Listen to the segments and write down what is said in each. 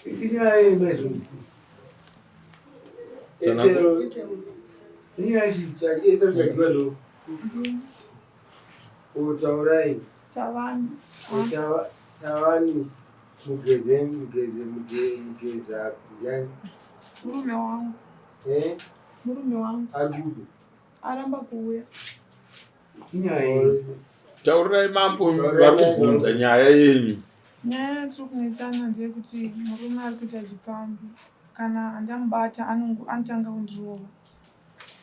Inyaya yemezvo. Etero. Inyaya chicha etero chakibalo. Utaurai. Tavani. Tavani. Mugeza yani. Murume wangu. Murume wangu. Arikudu. Aramba kuuya. Inyaya. Taurai mambo varikubvunza nyaya yenyu. Nyaya yatiri kunetsana ndeyekuti murume ari kuita chipambi. Kana ndamubata anotanga kundirova.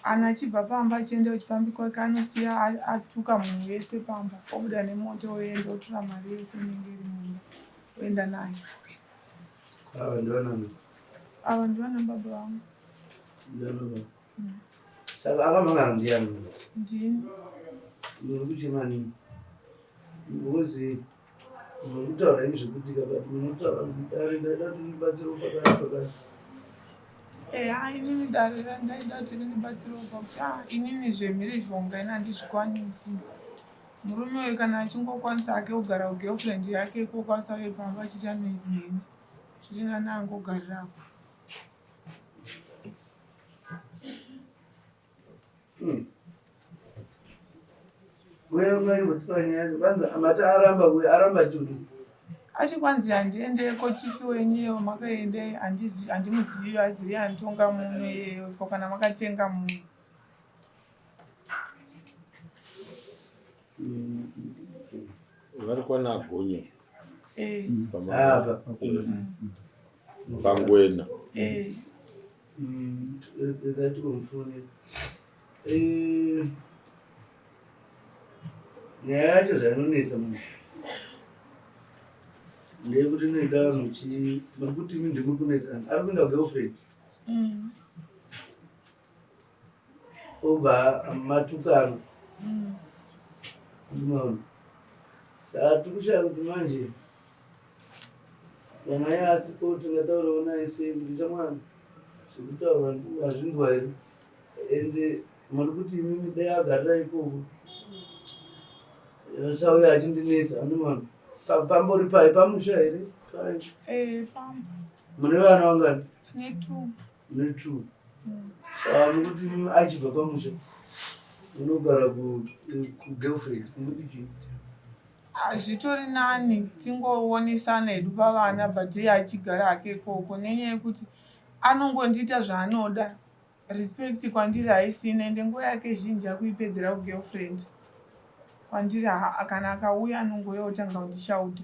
Ana achibva pamba achienda kuchipambi kwake anosiya atuka munhu wese pamba. Obuda nemota oenda otora mari yese inenge iri mumba. Oenda nayo. Ava ndivana baba vangu. Saka akamangana ndiani? Ndini. Muri kuchemani? Ngozi munokutaura imi zvekutika but munotaura kuti dare ndaida kuti ndibatsirewo pakati. Inini dare randaida kuti rindibatsirewo pakuti inini zvemhiri zvonga ina handizvikwanisi. Murume uyu kana achingokwanisa hake kugara kugirlfriend yake kokwanisa uye pamba achiita noise neni. Zviri nani angogarirapo. Aramba tuli. Achikwanzi handiendeko chifi wenyewe makaendei handimuzivi aziri antonga munhu yepo kana makatenga munhu. Vari kwana Gonyo. Pangwena. Nyaya yacho zvainonetsa munhu ndeyekuti inoita muri kuti imi ndimuri kunetsana ari kuenda kugirlfriend obva matukano ndimaona saka tikushaya kuti manje kana yaasipo tingataurawo naye sei kuti chamwana zvekutaura hazvinzwa here ende muri kuti imimi dai agarira ikoko sauya achindinetsa andimaona pambori pai pamusha here? Pamba. Mune vana vangani? Tine 2. Mune 2. Saka mukuti achibva pamusha unogara kugirlfriend kumuti chii? Zvitori nani tingoonesana hedu pavana but iye achigara hake ikoko nenyaya yekuti anongondiita zvaanoda. Respect kwandiri haisina ende nguva yake zhinji akuipedzera kugirlfriend. Kwandiri kana akauya anongouya otanga kundishauta.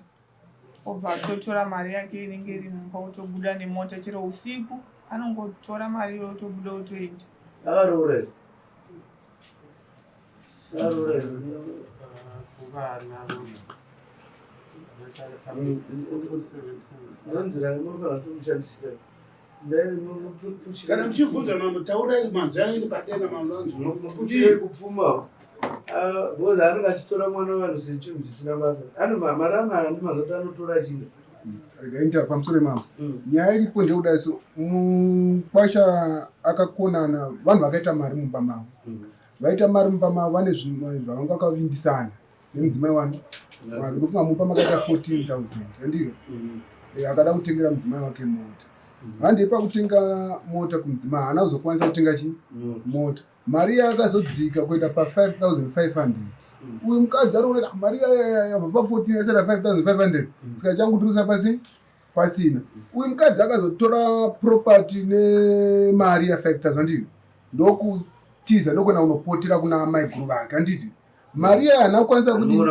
Obva atotora mari yake inenge iri mumba otobuda nemota chero usiku anongotora mari iyo otobuda otoenda. Akaroora here? Kana mchibvunza mamutaurai manzana padenga mamlanzi kupfuma because anenge achitora mwana vanhu sechinhu zvisina basa marana handi mazoti anotora achinda regaita pamusoro mama nyaya iripo ndeuda so mukwasha akakonana vanhu vakaita mari mumba mavo vaita mari mumba mavo vane zvimwe zvavanga vakavimbisana nemudzimai wani unofunga mumba makaita 14,000 andiyo akada kutengera mudzimai wake mota handeipa kutenga mota kumudzimai haana kuzokwanisa kutenga chi mota mari yakazodzika kuenda pa5,500 uyu mukadzi ari kuona mari yabva pa14 asera 5,500 saka changuturisa pasina uyu mukadzi akazotora property nemari ya5,000 ndiyo ndokutiza ndokona unopotera kuna mai guru vake handiti mari haina kukwanisa kuti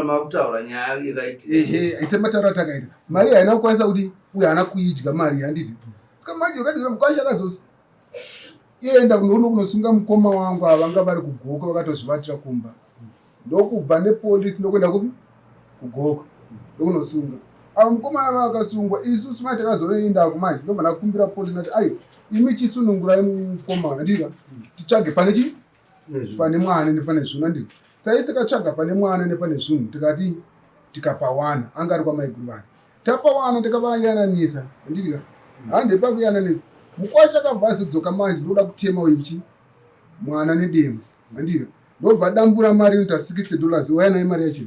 aisemataura takaita mari haina kukwanisa kuti uyu haana kuidya mari handiti saka manje ukadira mukwasha akazoenda kunosunga mukoma wangu avanga vari kugoka vakatozvivatira kumba ndokubva nepolisi ndokuenda kupi kugoka ndokunosunga ava mukoma ava akasungwa isusu mati takazoenda kumanje ndobva nakumbira polisi nati ayo imi chisunungurai mukoma ndika titsvage pane chi pane mwana nepane zvinhu ndiko saisi tikatsvaga pane mwana nepane zvinhu tikati tikapawana anga ari kwamaiguru vake tapawana tikavayananisa nditika handepa kuyananisa mukwacha akabva azodzoka manje ndoda kutema uichi mwana nedemo handika ndobva dambura mari inoita $60 wayanai mari yacho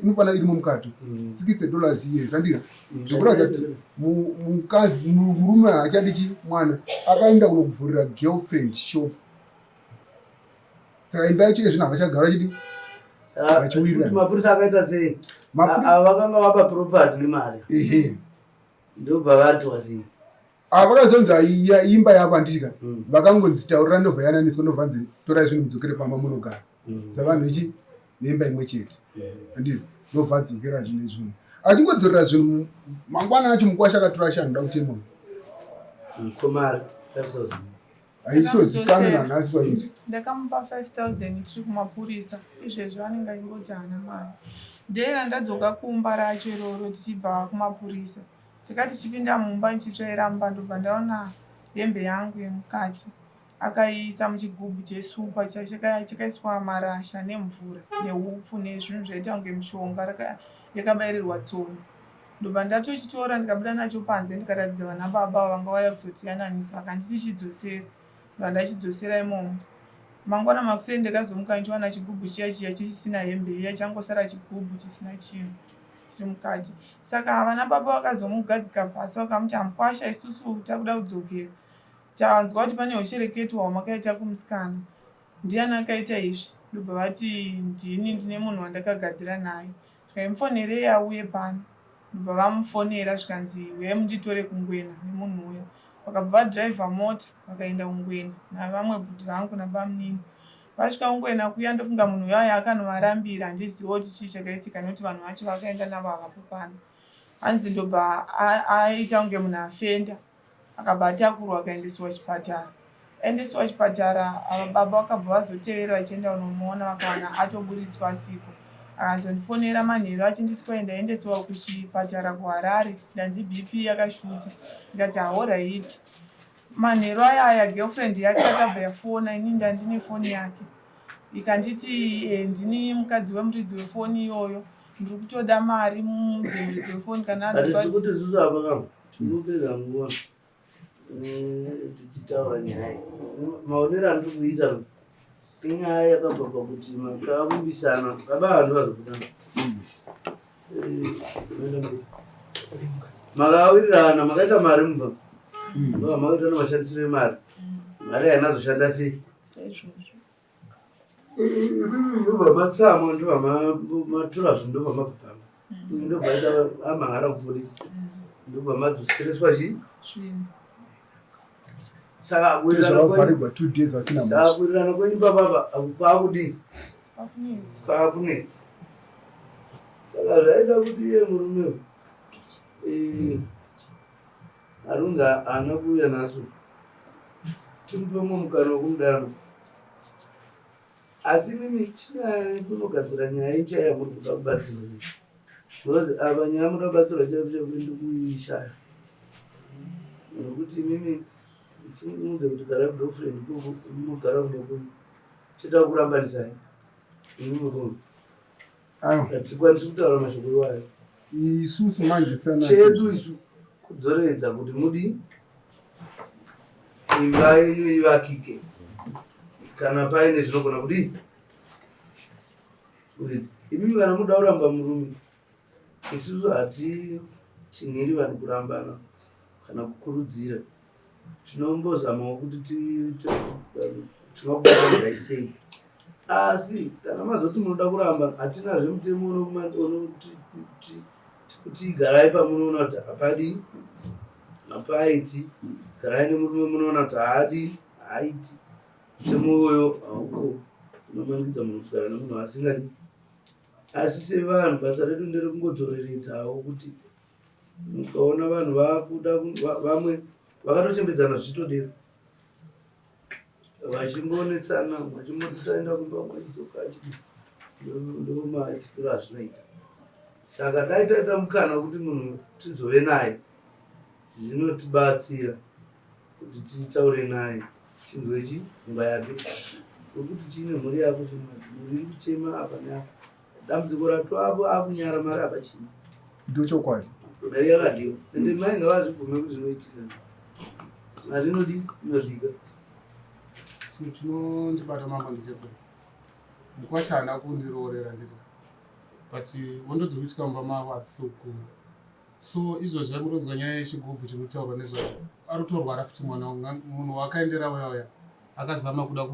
inofanira irimo mukati $60 yes andika zvokuratidza kuti mukadzi murume haachadi mwana akaenda kunokuvhurira girlfriend shop saka imba yacho izvino havachagara chidi vachiwirirana. Mapurisa akaita sei? Vakanga vapa property nemari ndobva vatwa sei? Vakazonzi imba yavo handisika vakangonzitaurira ndobva yananiswa ndobvanzi torai zvinhu mudzokere pamba munogara savanhu ichi neimba imwe chete handii ndobva adzokera zvine zvinhu achingodzorera zvinhu mangwana acho mukwasha akatora shanoda kutemwa komari haisozikana nanhasi pairi. Ndakamupa 5,000 tiri kumapurisa izvezvi vanenge aingoti hana mari ndera ndadzoka kumba racho iroro tichibva kumapurisa tikati chipinda mumba nichitsvairamba ndobva ndaona hembe yangu yemukati akaiisa muchigubhu chesupa chakaiswa marasha nemvura neupfu nezvinhu zvaita kunge mushonga yakabairirwa tsono ndobva ndatochitora ndikabuda nacho panze ndikaratidza vana baba vanga vauya kuzotiyananisa vakanditi chidzosera ndobva ndachidzosera imomo mangwana makuseni ndikazomuka ndichiwana chigubhu chiya chisina hembe iya changosara chigubhu chisina chinhu chiri mukati saka vana baba vakazomugadzika pasi vakamuti hamukwasha isusu takuda kudzokera tavanzwa kuti pane uchereketo hwamakaita kumusikana ndiani akaita izvi ndobva vati ndini ndine munhu wandakagadzira naye zvaimufonerei auye pano ndobva vamufonera zvikanzi uye munditore kungwena nemunhu uya vakabva vadhiraivha mota vakaenda kungwena navamwe bhudhi vangu nabamunini vasvika kungwena kuya ndofunga munhu uya akanovarambira handiziva kuti chii chakaitika nekuti vanhu vacho vakaenda navo havapo pano hanzi ndobva aita kunge munhu afenda akabva atakurwa akaendeswa chipatara aendeswa chipatara baba vakabva vazotevera vachienda kunomuona vakawana atoburitswa sipo akazondifonera manheru achinditi kwaendaendeswa kuchipatara kuHarare ndanzi BP yakashuta ndikati alright manheru aya girlfriend yake akabva yafona ini ndandine foni yake ikanditi ndini mukadzi wemuridzi wefoni iyoyo ndiri kutoda mari mudzimuridzi wefoni kana kuti zuzu apa kam tinopedza nguva tichitaura nyaya maonero andiri kuita inyaya yakabva pakuti makavimbisana baba vanhu vazokudana makawirirana makaita mari mubva makaita namashandisiro emari mari hainazoshanda sei ndobva matsamo ndobva matora zvinhu ndobva mabva pamba ndobva ita amhangara kupolisi ndobva madzosereswa chii saka kuwirirana kwenyu bababa kwakudii kwakunetsa saka zvaida kuti iye murume arunzi haana kuuya naso timupemo mukana wokumudana asi mimi chinonogadzira nyaya ichaya muri kuda kubatsirwa because apa nyaya muda kubatsirwa chaipo chaipo ndikuishaya nekuti mimi timuudze kuti gara girlfriend mugara kunokui chita kurambanisai ini murume hatikwanisi kutaura mashoko iwayo isusu manje chedu isu kudzoredza kuti mudi imba yenyu ivakike kana paine zvinogona kudii imimi kana muda kuramba murume isusu hatinhiri vanhu kurambana kana kukurudzira tinombozamawo kuti tingakubatai sei asi kana mazoti munoda kuramba hatinazve mutemo kuti garai pamunoona kuti hapadi hapaiti garai nemurume munoona kuti haadi haiti mutemo uyoyo hauko unomanikidza munhu kugara nemunhu asingadi asi sevanhu basa redu nderekungodzoreredzawo kuti mukaona vanhu vakuda vamwe vakatochembedzana zvichitodera vachimboonetsana vachimboti taenda kumba mwedzoka ndomaitikiro azvinoita saka dai taita mukana wekuti munhu tizove naye zvinotibatsira kuti titaure naye chinzwe pfungwa yake wekuti chiine mhuri yako muri kuchema apa neapa dambudziko ratwavo akunyara mari apa chini ndochokwadi mari yakadiwa ende mai ngavazvibvume kuti zvinoitika mari inodi inodlika chinondibata mambo ndechekwe mukwachana kundiroorera nditi but hondo dziri kuitika mumba mavo hadzisi kukuma. So izvozvi ari kuronzwa nyaya yechigubhu chiri kutaurwa nezvazvo. Ari kutorwara futi mwana, munhu wakaendera uya akazama kuda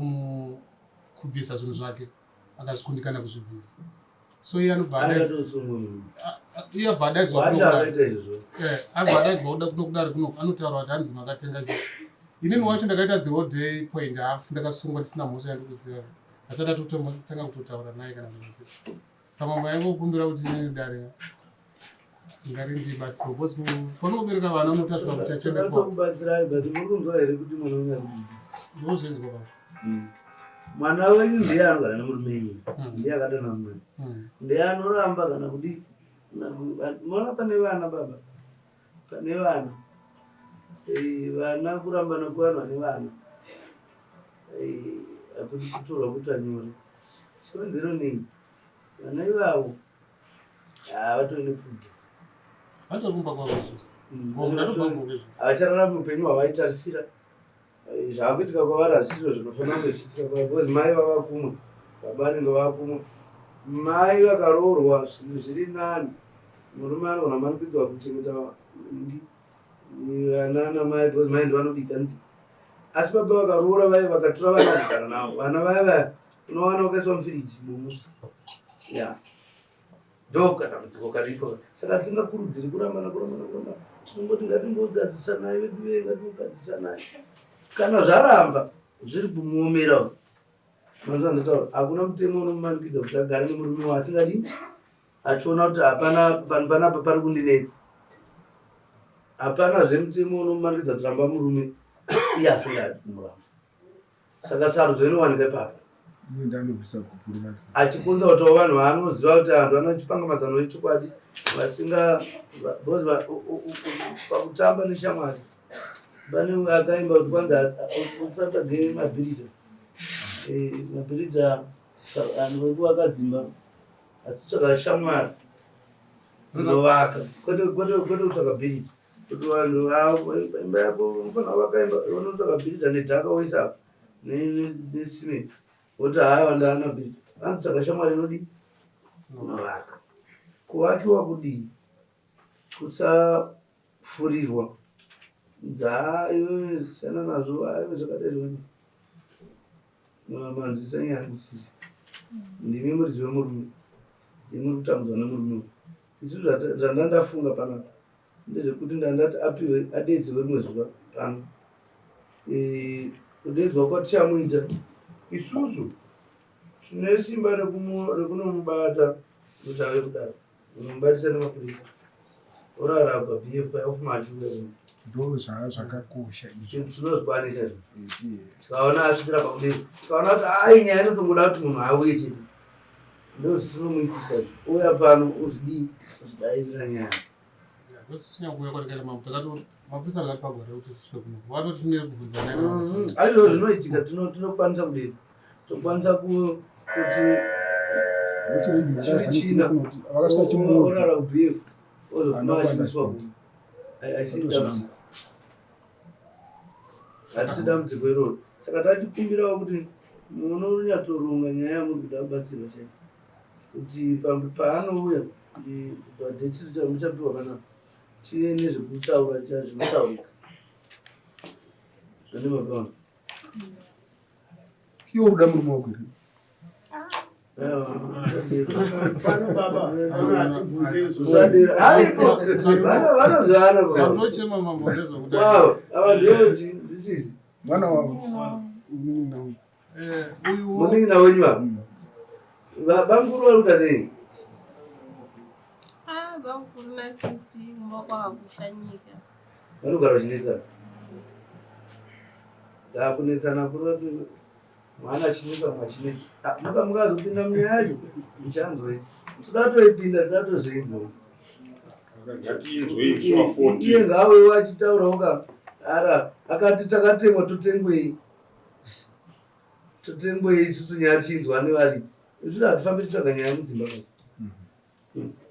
kubvisa zvinhu zvake akazvikundikana kuzvibvisa. So iye anobva adaidzwa kuda kudari kuno, anotaura kuti hanzi makatenga chii. Inini wacho ndakaita the whole day point half, ndakasungwa ndisina mhosva yandikuziva, asi ndatotanga kutotaura naye kana kuziva. Saka mama yangokumbira kuti inini dare ngari ndibatsirwe because panobereka vana unotarisira kuti achengetwa. Kubatsirai but muri kunzwa here kuti mwana unyari ndozvenzwa baba. Mwana wenyu ndiye anogara nemurume iyi, ndiye akadana mumwe, ndiye anoramba kana kudi. Mwana pane vana baba, pane vana vana kuramba nekuvanhu vane vana akuti kutorwa kuti anyore. Chikonzero nei vana ivavo havatoende kunge Vatorumba kwavo havachararami upenyu hwavaitarisira. Zvaakuitika kwavari hazvisizvo zvinofanira kunge zvichiitika kwavari because mai vavakumwe, baba vanenge vavakumwe. Mai vakaroorwa zvinhu zviri nani, murume anogona manikidzwa kuchengeta vana namai because mai ndivanobika ndi. Asi baba vakaroora vai vakatora vana kugara navo, vana vaya unowana vakaiswa mufiriji mumusi. Ndo kadambudziko karipo. Saka tisingakurudziri kuramba. Tinongoti ngatingogadzisanayi vedu veye, ngatingogadzisanayi. Kana zvaramba zviri kumuomera, mazva ndataura, hakuna mutemo unomumanikidza kuti agare nemurume waasingadi achiona kuti hapana panhu panapa pari kundinetsa. Hapana zvemutemo unomumanikidza kuti ramba murume iye asingadi kumuramba. Saka sarudzo inowanika ipapo. Achikunza kuti vanhu vaanoziva kuti vanhu vanochipangamadzano yechokwadi vasinga pakutamba neshamwari. Pane akaimba kuti kwanza utsvatsvage mabhiridha. Mabhiridha anhu vekuvakadzimba asi tsvaga shamwari unovaka kwete kutsvaga bhiridha. Kuti vanhu imba yako unofanira vakaimba unotsvaga bhiridha nedhaka woisa nesimenti. Woti haya ndaana bhiridha. Anotsvaga shamwari inodii? Unovaka. Kuvakiwa kudii? Kusapfurirwa. Dzaayo siyana nazvo aive zvakadai manzwisa nyaya kusisi. Ndimi muridzi wemurume, ndimi kutambudzwa nemurume. Isu zvandandafunga panapa ndezvekuti ndandati apiwe adedzwe rimwe zuva pano. Kudedzwa kwatichamuita isusu tine simba rekunomubata kuti ave kudaro. Unomubatisa nemapurisa orara paBF paofuma achiuya. Ndo zvakakosha izvo tinozvikwanisa izvo. Tikaona asvikira pakudero, tikaona kuti ai nyaya inotongoda kuti munhu auye chete, ndo tinomuitisa izvo. Uya pano uzvidii, uzvidairira nyaya. Tinyangouya kwatikati mapurisa akati pagore kuti tisvike kuno watotinire kubvunza naye. Aizvo zvinoitika, tinokwanisa kudero, tokwanisa kuti chiri china orara kuBF ozofuma achiiswa kuti hatisi dambudziko iroro. Saka tatikumbirawo kuti munonyatsoronga nyaya yamuri kuda kubatsirwa chaiko, kuti paanouya badhechiri chamuchapiwa panapa tive nezvekutaura zvinotaurika zvane mapano. iwo ruda murume wako here Pano baba, mwana wavo muningina wenyu apa banguru vari kuda sei? Banguru nasisi mboka kushanyika vanogara vachinetsana. Dzakunetsana kuroti mwana achinetsa machinetsa mukazopinda munyaya yacho muchanzoi. Toda toipinda toda tozoinzwa. Iye ngawe wachitaurawo ka ara akati takatemwa totengwei isusu nyaya tinzwa nevaridzi. Izvino hatifambi titsvaga nyaya mudzimba ka.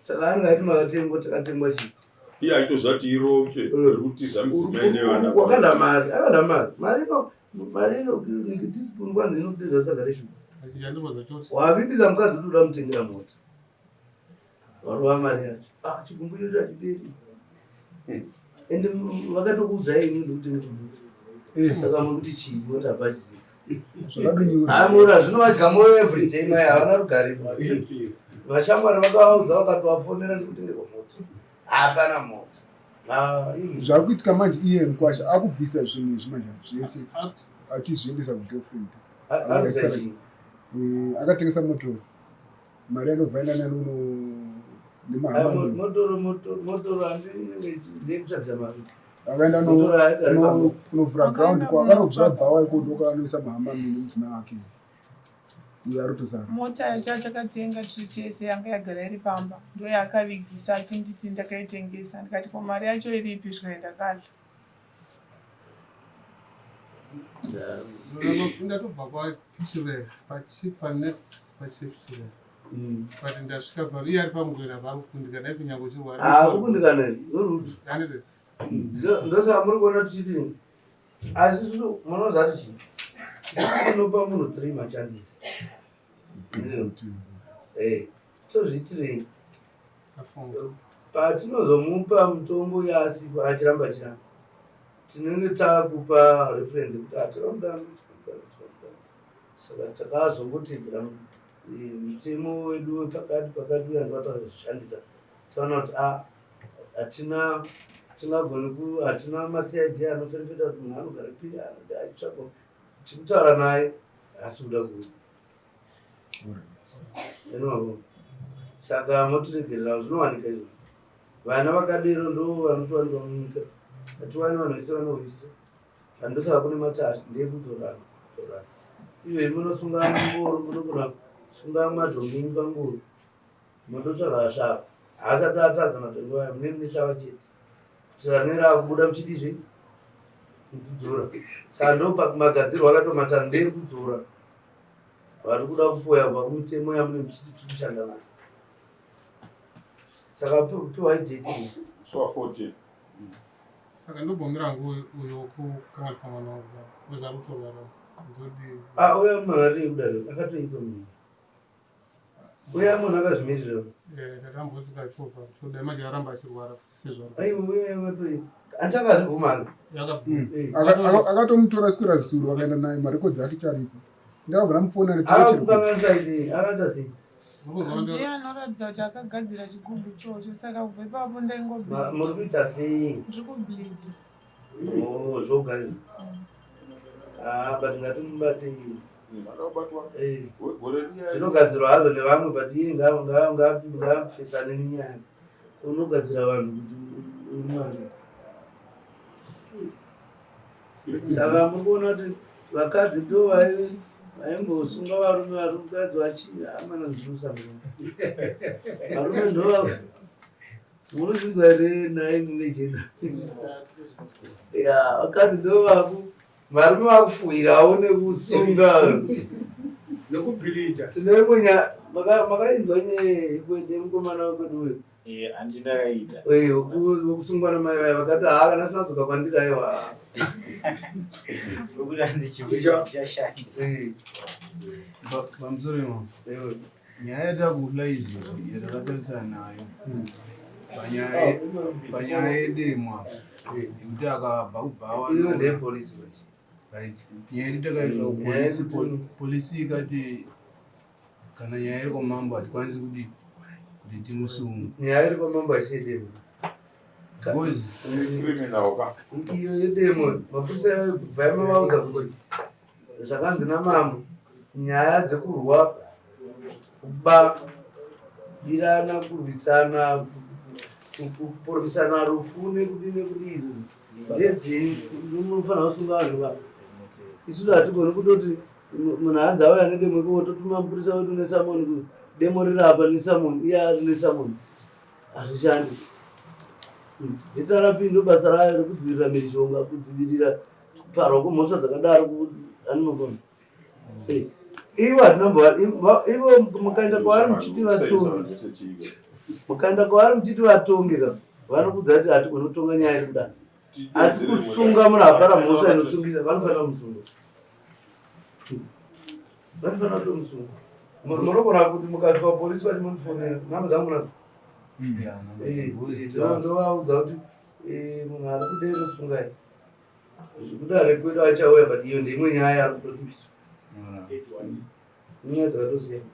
Saka angaiti makatengwa takatengwa chii? Iye aitozati irope rikutiza mudzimai nevana. Wakada mari, akada mari. Mari inotisipu kwanza inopedza saka reshuka. Wavimbisa mukadzi kuti uda mutengera mota. warova mari yacho chikumbiro chachiperi ende vakatokuudzai ini ndokutenge kumbuta saka muri kuti chii motapachisi amura zvinovadya moyo everyday mai havana rugaripo vashamwari vakavaudza vakatovafonera ndikutenge kumota hapana mota zvava kuitika manje iye Nkwasha akubvisa zvinhu izvi manje zvese achizviendesa kugirlfriend akatengesa motoro mari anovhaina nanono motoro handinekutarisa mari akaenda kunovhura ground kwaakanovhura bhawa ikodoka anoisa mahamba mini mudzimai wake uyo arotosara mota yacho atakatenga tiri tese yanga yagara iri pamba ndo yaakavigisa achinditi ndakaitengesa ndikati ko mari yacho iripi zvikaenda kadla ndatobva kwachirwe panext pachief chirwe but ndasvika pano iye ari pamugwera varikukundikana ipi nyange uchirwarikundikana noruti ndosaka muri kuona tichiti asi susu munoziva tichi unopa munhu 3 machances tozviitirei patinozomupa mutombo yaasipa achiramba chiramba tinenge takupa reference kuti atakamuda saka takazongotedzera mutemo wedu wepakati uya ndovatazoshandisa taona kuti hatina masiyadi anoferefeta kuti munhu anogara piri anoda achitsvaka tikutaura naye asi kuda kuenoo saka motiregerera zvinowanika izvo vana vakadero ndo vanotowanikwa munyika hatiwani vanhu vese vanohwisisa handosaka kune matari ndekutorana izvoi munosunga ngoro munogona kusunga madhongeni pangoro mototsvaga ashava haasati atadza madhongi vaya mune muneshava chete tiranera kubuda muchitizve kudzora saka ndo magadzirwo akatomata ndekudzora vari kuda kupoya kubva kumutemo yamune muchiti tiri kushanda nayo saka piwai deti saka ndobvomira nguo uyo kukanganisa mwana wangu uza kutorwara uya munhu akatoi kudaro akatoipa munhu uya munhu akazvimirira tatamboti kachopa toda manje aramba achirwara sezvo antakazvibvumanga akatomutora sikura zisuru akaenda naye marekodzi ake charipo ndakabvira mufona nekukanganisa izii akaita sei ndiye anoratidza kuti akagadzira chigubhu chocho saka kubva ipapo ndaingobleed muri kuita sei ndiri kubleed zvogaii but ngatimubate zvinogadzirwa hazvo nevamwe but iye ngapfesane nenyaya unogadzira vanhu kuti umwari saka muri kuona kuti vakadzi ndo vaimbosunga varume vari mukadzi vachiamana zvinosambira varume ndo munozvinzwa here nainilejenda vakadzi ndo varume vakufuhirawo nekusunga nekubhilidha tinoiponya makainzwa nyeye mukomana wekweduwe handinakaita wokusungwa namai vaye vakati kana sinadzoka kwandiri aiwa okuti hanzi chibucho chashanda pamusoro imo nyaya yatakudla izvi yatakatarisana nayo panyaya yedemwa yekuti akabva kubhawa iyo ndepolisi nyaya yedu takaisa kupolisi polisi ikati kana nyaya iri kwamambo hatikwanisi kuti timusunga nyaya iri kwamambo haisiyedemo because iyo yedemo mapurisa vaimavaudza kuti zvakanzi namambo nyaya dzekurwa kuba dirana kurwisana kuporovesana rufu nekudini ndedzei unofanira kusunga vanhu va isusu hatigoni kutoti munhu hanzi auya nedemo iko totuma mupurisa wedu nesamoni kuti demo riri apa nesamoni iye ari nesamoni hazvishandi zita rapindo basa rayo rekudzivirira mhirishonga kudzivirira kuparwa kwemhosva dzakadaro animofona ivo hatinaivo mukaenda kwavari muchiti vatonge mukaenda kwavari muchiti vatonge ka vanokudza kuti hatigoni kutonga nyaya iri kudaro asi kusunga munhu apara mhosva inosungisa vanofanira kumusunga vanofanira kutomusunga munogona kuti mukasvika polisi vachimundifonera nhamo dzamunadzo ndovaudza kuti munhu ari kudero sungai zvekudare kwedu achauya but iyo ndeimwe nyaya ari kutodivisa nyaya dzakatosiyana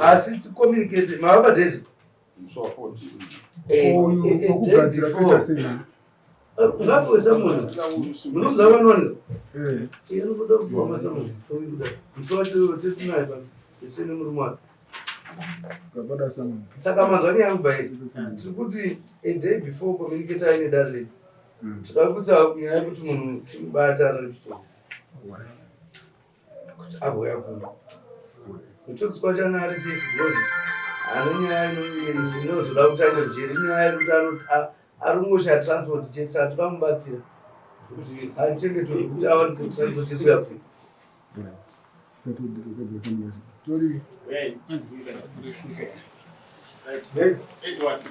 asi ticommunicate mavabadhedhi okugadzira toita sena ungapoesa munhu munoziva vanoni anokuda kupuwa masamunhu musovatetinai isene murume wake sikabada sana saka manzwani yangu bairi tiri kuti a day before communicate aine dare redu tikakutsa kunyaya yekuti munhu timubata ari kutozi kuti agoya kuno kutozi kwachana ari safe because hana nyaya inozoda kuti aende kujeri nyaya yekuti ari kungosha transport chete saka tikamubatsira kuti achengetwe kuti awane transport chete kuya kuno tori Edward.